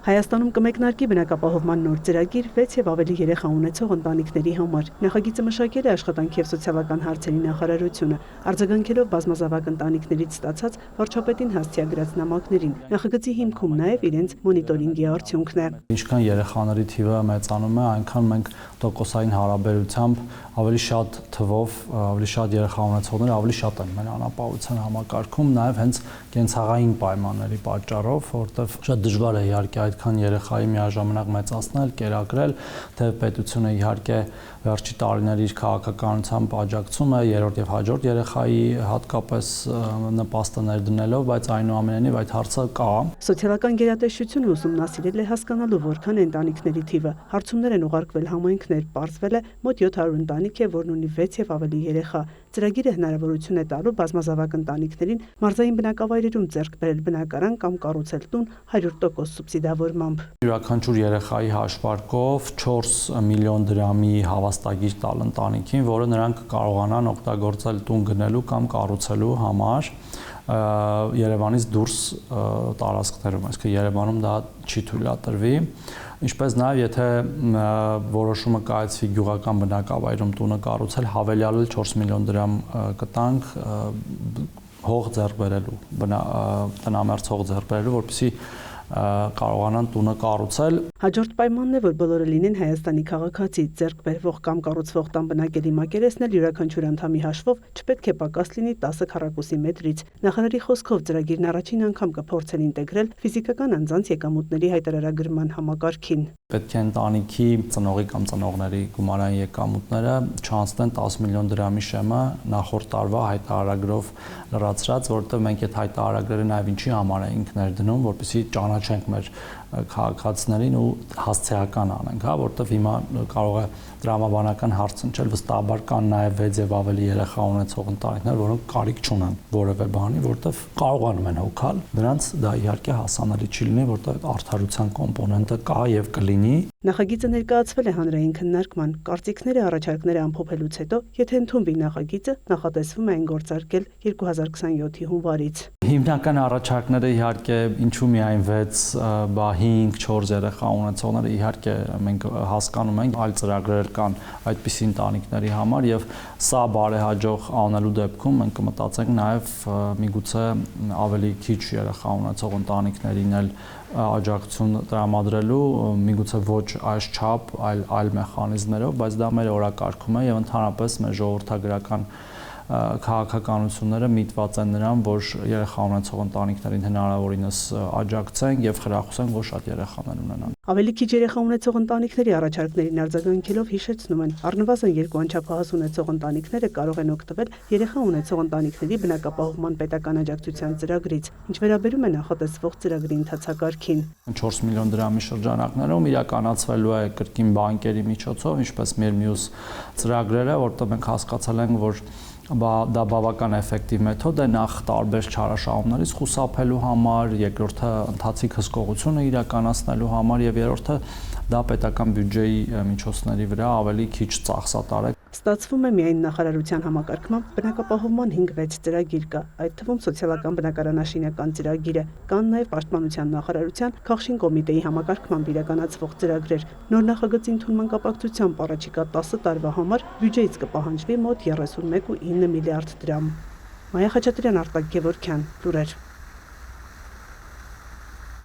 Հայաստանում կմեկնարկի բնակապահովման նոր ծրագիր 6 եւ ավելի երեխա ունեցող ընտանիքների համար։ Նախագիծը մշակել է Աշխատանքի եւ սոցիալական հարցերի նախարարությունը, արձագանքելով բազմազավակ ընտանիքներից ստացած վարչապետին հասցեագրած նամակներին։ Նախագծի հիմքում նաեւ իրենց մոնիտորինգի արդյունքն է։ Ինչքան երեխաների թիվը մեծանում է, այնքան մենք տոկոսային հարաբերությամբ ավելի շատ թվով, ավելի շատ երեխա ունեցողներ ավելի շատ են մեր անապահովության համակարգում, նաեւ հենց կենցաղային պայմանների պատճառով, որտեղ շատ դժվար է իհարկե այդքան երեխայի միաժամանակ մեծացնել, կերակրել, թե պետությունը իհարկե վերջի տարիների իր քաղաքականությամբ աջակցում է երրորդ եւ հաջորդ երեխայի հատկապես նպաստը ներդնելով, բայց այնուամենայնիվ այդ հարցը կա։ Սոցիալական գերատեսչությունը ուսումնասիրել է հասկանալու որքան է ընտանիքների թիվը։ Հարցումներ են ուղարկվել համայնքներ, պարզվել է մոտ 700 ընտանիք է, որն ունի 6 եւ ավելի երեխա։ Ծրագիրը հնարավորություն է տալու բազմազավակ ընտանիքներին մարզային բնակավայրերում ձեռք բերել բնակարան կամ կառուցել տուն 100% սուբսիդավորմամբ։ Յուրաքանչյուր երեխայի հաշվարկով 4 միլիոն դրամի հավաստագիր տալ ընտանիքին, որը նրանք կարողանան օգտագործել տուն գնելու կամ կառուցելու համար Երևանից դուրս տարածքներում, այսինքն Երևանում դա չի թույլատրվի, ինչպես նաև եթե որոշումը կայացվի գյուղական բնակավայրում տունը կառուցել, հավելյալ 4 միլիոն դրամ կտանք հող ձեռք բերելու, տնամերձ հող ձեռք բերելու, որպեսզի կարողանան տունը կառուցել։ Հաջորդ պայմանն է, որ բոլորը լինեն Հայաստանի քաղաքացի, ձեռք բերվող կամ կառուցվող տան բնակելի մակերեսն էլ յուրաքանչյուր անդամի հաշվով չպետք է պակաս լինի 10 քառակուսի մետրից։ Նախարարի խոսքով ծրագիրն առաջին անգամ կփորձեն ինտեգրել ֆիզիկական անձանց եկամուտների հայտարարագրման համակարգին։ Պետք է ընտանիքի ծնողի կամ ծնողների գումարային եկամուտները չանցնեն 10 միլիոն դրամի շեմը նախորդ տարվա հայտարարագրով լրացրած, որովհետև մենք այդ հայտարարագրերը նաև ինչի համար էինք ներդնում, որպեսզի ճանաչենք մեր քաղաքացիներին ու հասցեական անենք, հա, որովհետև հիմա կարող է տրամաբանական հարց ընչել, վստահաբար կան նաև 6 եւ ավելի երեխա ունեցող ընտանիքներ, որոնք կարիք չունեն որևէ բանի, որովհետև կարողանում են հոգալ, դրանց դա իհարկե հասանելի չի լինի, որովհետև արդարության կոմպոնենտը կա եւ կլինի։ Նախագիծը ներկայացվել է հանրային քննարկման, կարծիքները առաջարկները ամփոփելուց հետո, եթե ընդունվի նախագիծը, նախատեսվում է այն գործարկել 2027-ի հունվարից։ Հիմնական առաջարկները իհարկե ինչու միայն 6, բա 5-4 երեխա ունեցողները իհարկե մենք հասկանում ենք, այլ ծրագրեր կան այդպիսի ընտանիքների համար եւ սա բարեհաջող անելու դեպքում մենք կմտածենք նաեւ միգուցե ավելի քիչ երեխա ունեցող ընտանիքներին էլ աջակցություն տրամադրելու, միգուցե ոչ այս չափ, այլ մեխանիզմներով, բայց դա մեր օրակարգում է եւ ընդհանրապես մեր ժողովրդագրական քաղաքականությունները միտված են նրան, որ երեխա ունեցող ընտանիքներին հնարավորինս աջակցեն եւ խրախուսեն, որ շատ երեխաներ ունենան։ Ավելի քիչ երեխա ունեցող ընտանիքների առաջարկներին արձագանքելով հիշեցնում են, առնվազն 2 անչափահաս ունեցող ընտանիքները կարող են օգտվել երեխա ունեցող ընտանիքների բնակապահովման պետական աջակցության ծրագրից, ինչ վերաբերում է նախատեսվող ծրագրի ընթացակարգին։ 4 միլիոն դրամի շրջանակներում իրականացվելու է կրկին բանկերի միջոցով, ինչպես մեր մյուս ծրագրերը, որտեղ մենք հասկացել ենք, որ դա բավական էֆեկտիվ մեթոդ է նախ տարբեր չարաշահումներից խուսափելու համար, երկրորդը ընթացիկ հսկողությունը իրականացնելու համար եւ երրորդը դա պետական բյուջեի միջոցների վրա ավելի քիչ ծախսատար է։ Ստացվում է միայն նախարարության համակարգմամբ բնակապահովման 5-6 ծրագիր կա, այդ թվում սոցիալական բնակարանաշինական ծրագիրը, կան նաև պաշտպանության նախարարության Քաղշին կոմիտեի համակարգմամբ իրականացվող ծրագրեր։ Նոր նախագծի ընդունման կապակցությամբ առաջիկա 10 տարվա համար բյուջեից կպահանջվի մոտ 31.9 միլիարդ դրամ։ Մայա Խաչատրյան, Արտակ Գևորգյան, լուրեր։